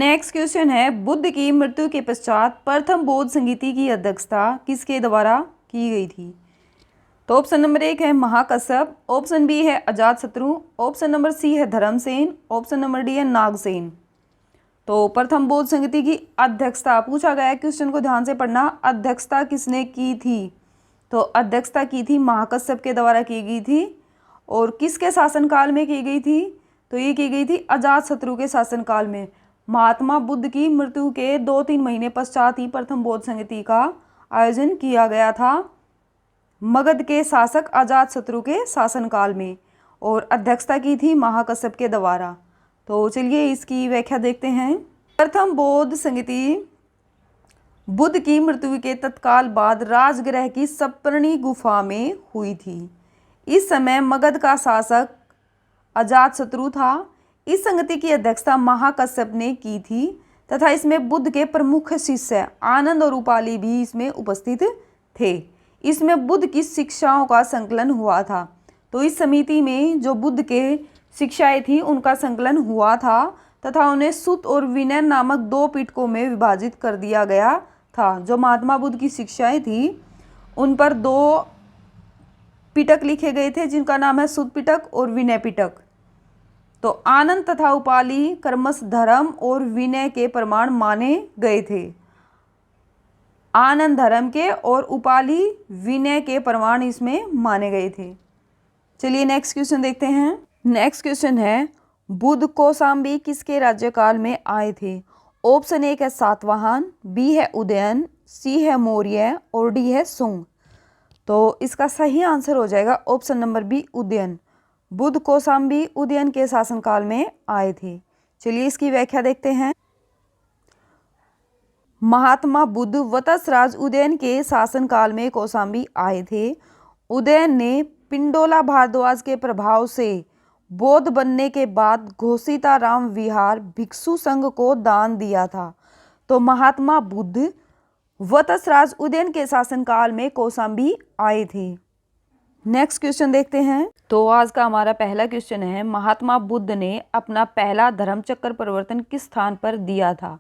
Next question है, बुद्ध की मृत्यु के पश्चात प्रथम बौद्ध संगीति की अध्यक्षता किसके द्वारा की गई थी? तो ऑप्शन नंबर 1 है महाकश्यप, ऑप्शन बी है अजातशत्रु, ऑप्शन नंबर सी है धर्मसेन, ऑप्शन नंबर डी है नागसेन। तो प्रथम बौद्ध संगीति की अध्यक्षता पूछा गया है, क्वेश्चन को ध्यान से पढ़ना। अध्यक्षता किसने की थी? तो अध्यक्षता की थी महाकश्यप के द्वारा की गई थी। और किसके शासनकाल में की गई थी? तो ये की गई थी अजातशत्रु के शासनकाल में। महात्मा बुद्ध की मृत्यु के 2-3 महीने पश्चात ही प्रथम बौद्ध संगीति का आयोजन किया गया था, मगध के शासक अजातशत्रु के शासनकाल में, और अध्यक्षता की थी महाकश्यप के द्वारा। तो चलिए इसकी व्याख्या देखते हैं। प्रथम बौद्ध संगीति बुद्ध की मृत्यु के तत्काल बाद राजगृह की सप्तर्षि गुफा में हुई थी। इस समय मगध का शासक अजातशत्रु था। इस संगति की अध्यक्षता महाकश्यप ने की थी तथा इसमें बुद्ध के प्रमुख शिष्य आनंद और उपाली भी इसमें उपस्थित थे। इसमें बुद्ध की शिक्षाओं का संकलन हुआ था। तो इस समिति में जो बुद्ध के शिक्षाएं थी उनका संकलन हुआ था तथा उन्हें सुत और विनय नामक 2 पिटकों में विभाजित कर दिया गया था। जो महात्मा बुद्ध की शिक्षाएं थी उन पर 2 पिटक लिखे गए थे जिनका नाम है सुत पिटक और विनय पिटक। तो आनंद तथा उपाली कर्मश धर्म और विनय के प्रमाण माने गए थे। आनंद धर्म के और उपाली विनय के प्रमाण इसमें माने गए थे। चलिए नेक्स्ट क्वेश्चन देखते हैं। नेक्स्ट क्वेश्चन है, बुद्ध कौशाम्बी किसके राज्यकाल में आए थे? ऑप्शन 1 है सातवाहन, बी है उदयन, सी है मौर्य और डी है सुंग। तो इसका सही आंसर हो जाएगा option number B Udayan. Buddha Kaushambi Udayan के शासनकाल में आए थे। चलिए इसकी व्याख्या देखते हैं। महात्मा बुद्ध वत्सराज उदयन के शासनकाल में कौशाम्बी आए थे। उदयन ने पिंडोला भारद्वाज के प्रभाव से बौद्ध बनने के बाद घोषिताराम विहार भिक्षु संघ को दान दिया था। तो महात्मा बुद्ध वत्सराज उदयन के शासनकाल में कौशाम्बी आए थे। नेक्स्ट क्वेश्चन देखते हैं। तो आज का हमारा पहला क्वेश्चन है, महात्मा बुद्ध ने अपना पहला धर्मचक्र परिवर्तन किस स्थान पर दिया था?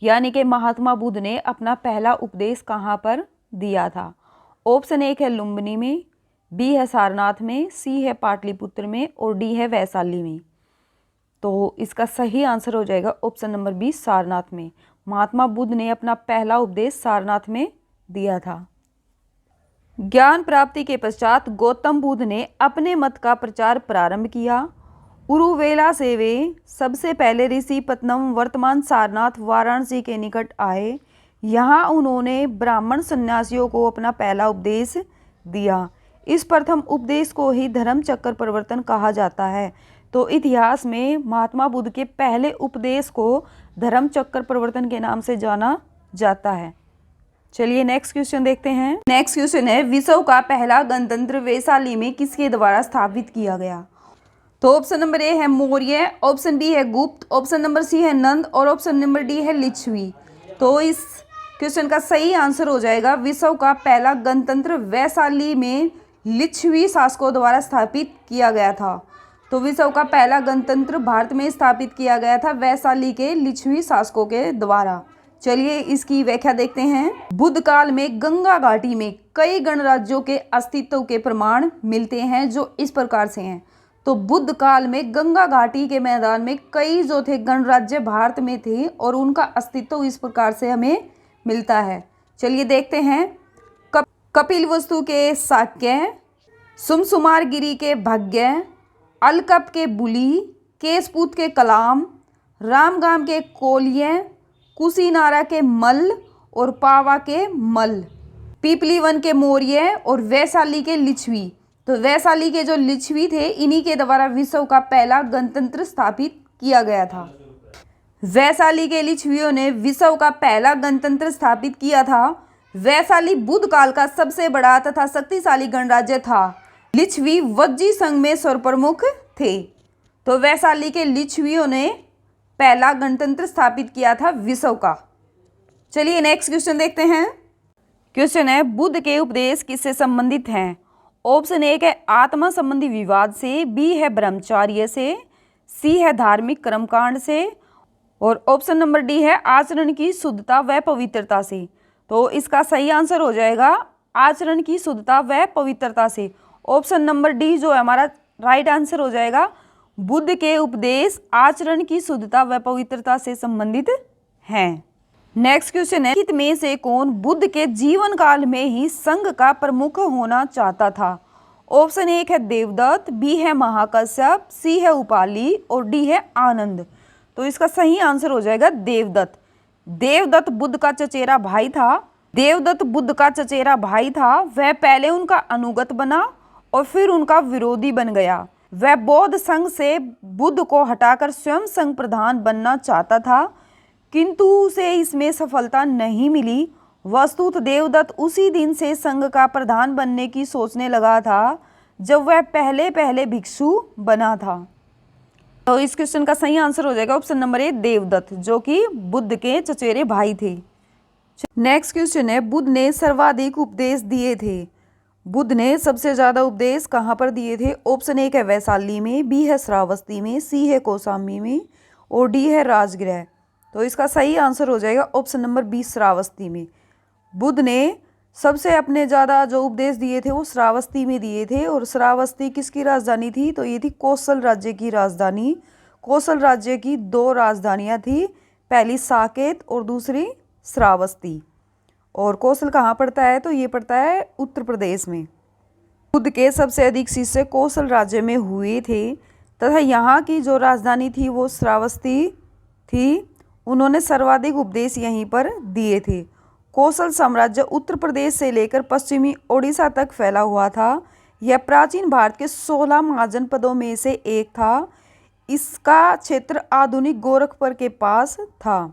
यानी कि महात्मा बुद्ध ने अपना पहला उपदेश कहाँ पर दिया था? ऑप्शन 1 है लुम्बिनी में, बी है सारनाथ में, सी है पाटलिपुत्र में और डी है वैशाली में। तो इसका सही आंसर हो जाएगा ऑप्शन नंबर बी सारनाथ में। महात्मा बुद्ध ने अपना पहला उपदेश सारनाथ में दिया था। ज्ञान प्राप्ति के पश्चात गौतम बुद्ध ने अपने मत का प्रचार प्रारंभ किया। उरुवेला से वे सबसे पहले ऋषि पत्तनम वर्तमान सारनाथ वाराणसी के निकट आए। यहाँ उन्होंने ब्राह्मण सन्यासियों को अपना पहला उपदेश दिया। इस प्रथम उपदेश को ही धर्म चक्र परिवर्तन कहा जाता है। तो इतिहास में महात्मा बुद्ध के पहले उपदेश को धर्म चक्र परिवर्तन के नाम से जाना जाता है। चलिए नेक्स्ट क्वेश्चन देखते हैं। नेक्स्ट क्वेश्चन है, विश्व का पहला गणतंत्र वैशाली में किसके द्वारा स्थापित किया गया? तो ऑप्शन नंबर ए है मौर्य, ऑप्शन बी है गुप्त, ऑप्शन नंबर सी है नंद और ऑप्शन नंबर डी है लिच्छवी। तो इस क्वेश्चन का सही आंसर हो जाएगा विश्व का पहला गणतंत्र वैशाली में लिच्छवी शासकों द्वारा स्थापित किया गया था। तो विश्व का पहला गणतंत्र भारत में स्थापित किया गया था वैशाली के लिच्छवी शासकों के द्वारा। चलिए इसकी व्याख्या देखते हैं। बुद्ध काल में गंगा घाटी में कई गणराज्यों के अस्तित्व के प्रमाण मिलते हैं जो इस प्रकार से हैं। तो बुद्ध काल में गंगा घाटी के मैदान में कई जो थे गणराज्य भारत में थे और उनका अस्तित्व इस प्रकार से हमें मिलता है। चलिए देखते हैं। कपिलवस्तु के शाक्य, सुमसुमारगिरी के भग्य, अलकप के बुली, केशपुत के कलाम, रामगाम के कोलिय, कुशीनारा के मल्ल और पावा के मल्ल, पीपलीवन के मौर्य और वैशाली के लिच्छवी। तो वैशाली के जो लिच्छवी थे इन्हीं के द्वारा विश्व का पहला गणतंत्र स्थापित किया गया था। वैशाली के लिच्छवियों ने विश्व का पहला गणतंत्र स्थापित किया था। वैशाली बुद्ध काल का सबसे बड़ा तथा शक्तिशाली गणराज्य था। लिच्छवी वज्जी संघ में सर्वप्रमुख थे। तो वैशाली के लिच्छवियों ने पहला गणतंत्र स्थापित किया था विश्व का। चलिए नेक्स्ट क्वेश्चन देखते हैं। क्वेश्चन है, बुद्ध के उपदेश किससे संबंधित हैं? ऑप्शन 1 है आत्मा संबंधी विवाद से, बी है ब्रह्मचार्य से, सी है धार्मिक कर्मकांड से और ऑप्शन नंबर डी है आचरण की शुद्धता व पवित्रता से। तो इसका सही आंसर हो जाएगा आचरण की शुद्धता व पवित्रता से। ऑप्शन नंबर डी जो है हमारा राइट आंसर हो जाएगा। बुद्ध के उपदेश आचरण की शुद्धता व पवित्रता से संबंधित हैं। नेक्स्ट क्वेश्चन है, निम्नलिखित में से कौन बुद्ध के जीवन काल में ही संघ का प्रमुख होना चाहता था? ऑप्शन एक है देवदत्त, बी है महाकश्यप, सी है उपाली और डी है आनंद। तो इसका सही आंसर हो जाएगा देवदत्त। देवदत्त बुद्ध का चचेरा भाई था। देवदत्त बुद्ध का चचेरा भाई था। वह पहले उनका अनुगत बना और फिर उनका विरोधी बन गया। वह बौद्ध संघ से बुद्ध को हटाकर स्वयं संघ प्रधान बनना चाहता था, किंतु उसे इसमें सफलता नहीं मिली। वस्तुतः देवदत्त उसी दिन से संघ का प्रधान बनने की सोचने लगा था जब वह पहले पहले भिक्षु बना था। तो इस क्वेश्चन का सही आंसर हो जाएगा ऑप्शन नंबर ए देवदत्त, जो कि बुद्ध के चचेरे भाई थे। नेक्स्ट क्वेश्चन है, बुद्ध ने सर्वाधिक उपदेश दिए थे। बुद्ध ने सबसे ज्यादा उपदेश कहाँ पर दिए थे? ऑप्शन एक है वैशाली में, बी है श्रावस्ती में, सी है कौशाम्बी में और डी है राजगृह। तो इसका सही आंसर हो जाएगा ऑप्शन नंबर बी श्रावस्ती में। बुद्ध ने सबसे अपने ज़्यादा जो उपदेश दिए थे वो श्रावस्ती में दिए थे। और श्रावस्ती किसकी राजधानी थी? तो ये थी कौशल राज्य की राजधानी। कौशल राज्य की दो राजधानियाँ थी, पहली साकेत और दूसरी श्रावस्ती। और कौशल कहाँ पड़ता है? तो ये पड़ता है उत्तर प्रदेश में। बुद्ध के सबसे अधिक शिष्य कौशल राज्य में हुए थे तथा यहाँ की जो राजधानी थी वो श्रावस्ती थी। उन्होंने सर्वाधिक उपदेश यहीं पर दिए थे। कौशल साम्राज्य उत्तर प्रदेश से लेकर पश्चिमी ओडिशा तक फैला हुआ था। यह प्राचीन भारत के 16 महाजनपदों में से एक था। इसका क्षेत्र आधुनिक गोरखपुर के पास था।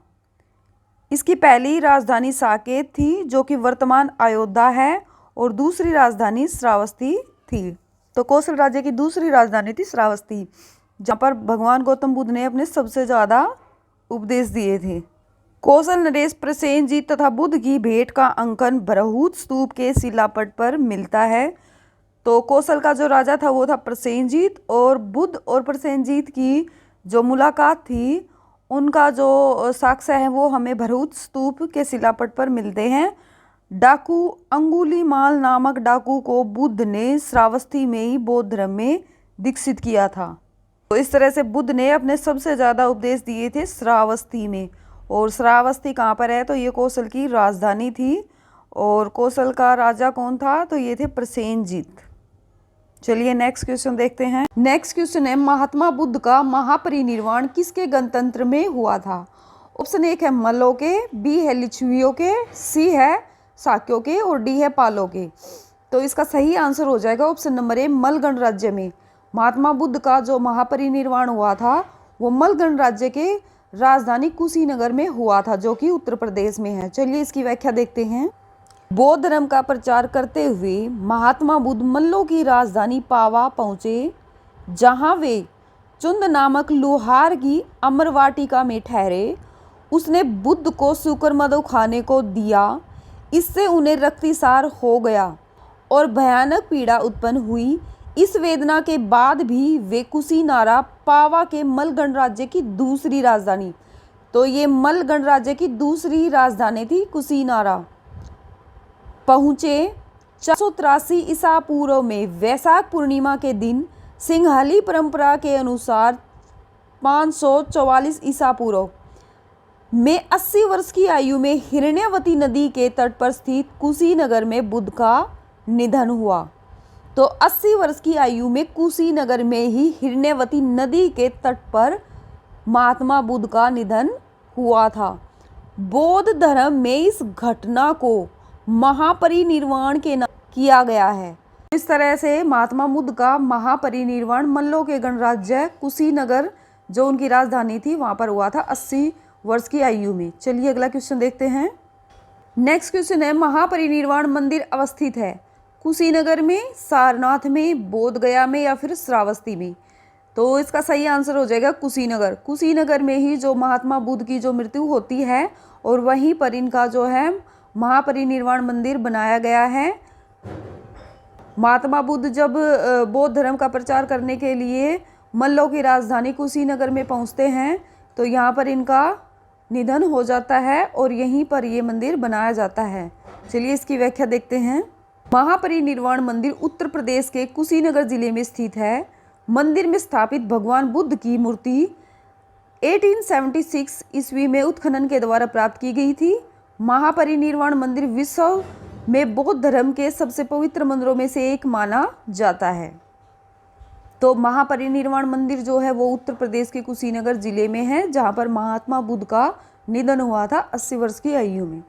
इसकी पहली राजधानी साकेत थी जो कि वर्तमान अयोध्या है और दूसरी राजधानी श्रावस्ती थी। तो कौशल राज्य की दूसरी राजधानी थी श्रावस्ती, जहाँ पर भगवान गौतम बुद्ध ने अपने सबसे ज़्यादा उपदेश दिए थे। कौशल नरेश प्रसेनजीत तथा बुद्ध की भेंट का अंकन बृहद स्तूप के शिलापट पर मिलता है। तो कौशल का जो राजा था वो था प्रसेनजीत, और बुद्ध और प्रसेनजीत की जो मुलाकात थी उनका जो साक्ष्य है वो हमें बृहद स्तूप के शिलापट पर मिलते हैं। डाकू अंगुलीमाल नामक डाकू को बुद्ध ने श्रावस्ती में ही बौद्ध धर्म में दीक्षित किया था। तो इस तरह से बुद्ध ने अपने सबसे ज़्यादा उपदेश दिए थे श्रावस्ती में। और श्रावस्ती कहाँ पर है? तो ये कौशल की राजधानी थी। और कौशल का राजा कौन था? तो ये थे प्रसेनजीत। चलिए नेक्स्ट क्वेश्चन देखते हैं। नेक्स्ट क्वेश्चन है, महात्मा बुद्ध का महापरिनिर्वाण किसके गणतंत्र में हुआ था? ऑप्शन एक है मल्लों के, बी है लिच्छवियों के, सी है शाक्यों के और डी है पालों के। तो इसका सही आंसर हो जाएगा ऑप्शन नंबर ए मल्ल गणराज्य में। महात्मा बुद्ध का जो महापरिनिर्वाण हुआ था वो मल्ल गणराज्य के राजधानी कुशीनगर में हुआ था, जो कि उत्तर प्रदेश में है। चलिए इसकी व्याख्या देखते हैं। बौद्ध धर्म का प्रचार करते हुए महात्मा बुद्ध मल्लों की राजधानी पावा पहुँचे, जहाँ वे चुंद नामक लोहार की अमरवाटिका में ठहरे। उसने बुद्ध को शुक्रमदो खाने को दिया। इससे उन्हें रक्तस्राव हो गया और भयानक पीड़ा उत्पन्न हुई। इस वेदना के बाद भी वे कुशीनारा, पावा के मल्ल गणराज्य की दूसरी राजधानी, तो ये मल्ल गणराज्य की दूसरी राजधानी थी कुशीनारा, पहुँचे। 483 ईसा पूर्व में वैशाख पूर्णिमा के दिन सिंहली परंपरा के अनुसार 544 ईसा पूर्व में 80 वर्ष की आयु में हिरण्यवती नदी के तट पर स्थित कुशीनगर में बुद्ध का निधन हुआ। तो 80 वर्ष की आयु में कुशीनगर में ही हिरण्यवती नदी के तट पर महात्मा बुद्ध का निधन हुआ था। बौद्ध धर्म में इस घटना को महापरिनिर्वाण के नाम किया गया है। इस तरह से महात्मा बुद्ध का महापरिनिर्वाण मल्लों के गणराज्य कुशीनगर जो उनकी राजधानी थी वहाँ पर हुआ था 80 वर्ष की आयु में। चलिए अगला क्वेश्चन देखते हैं। नेक्स्ट क्वेश्चन है, महापरिनिर्वाण मंदिर अवस्थित है कुशीनगर में, सारनाथ में, बोध गया में या फिर श्रावस्ती में? तो इसका सही आंसर हो जाएगा कुशीनगर। कुशीनगर में ही जो महात्मा बुद्ध की जो मृत्यु होती है और वहीं पर इनका जो है महापरिनिर्वाण मंदिर बनाया गया है। महात्मा बुद्ध जब बौद्ध धर्म का प्रचार करने के लिए मल्लों की राजधानी कुशीनगर में पहुंचते हैं तो यहाँ पर इनका निधन हो जाता है और यहीं पर ये मंदिर बनाया जाता है। चलिए इसकी व्याख्या देखते हैं। महापरिनिर्वाण मंदिर उत्तर प्रदेश के कुशीनगर जिले में स्थित है। मंदिर में स्थापित भगवान बुद्ध की मूर्ति 1876 ईस्वी में उत्खनन के द्वारा प्राप्त की गई थी। महापरिनिर्वाण मंदिर विश्व में बौद्ध धर्म के सबसे पवित्र मंदिरों में से एक माना जाता है। तो महापरिनिर्वाण मंदिर जो है वो उत्तर प्रदेश के कुशीनगर जिले में है, जहाँ पर महात्मा बुद्ध का निधन हुआ था 80 वर्ष की आयु में।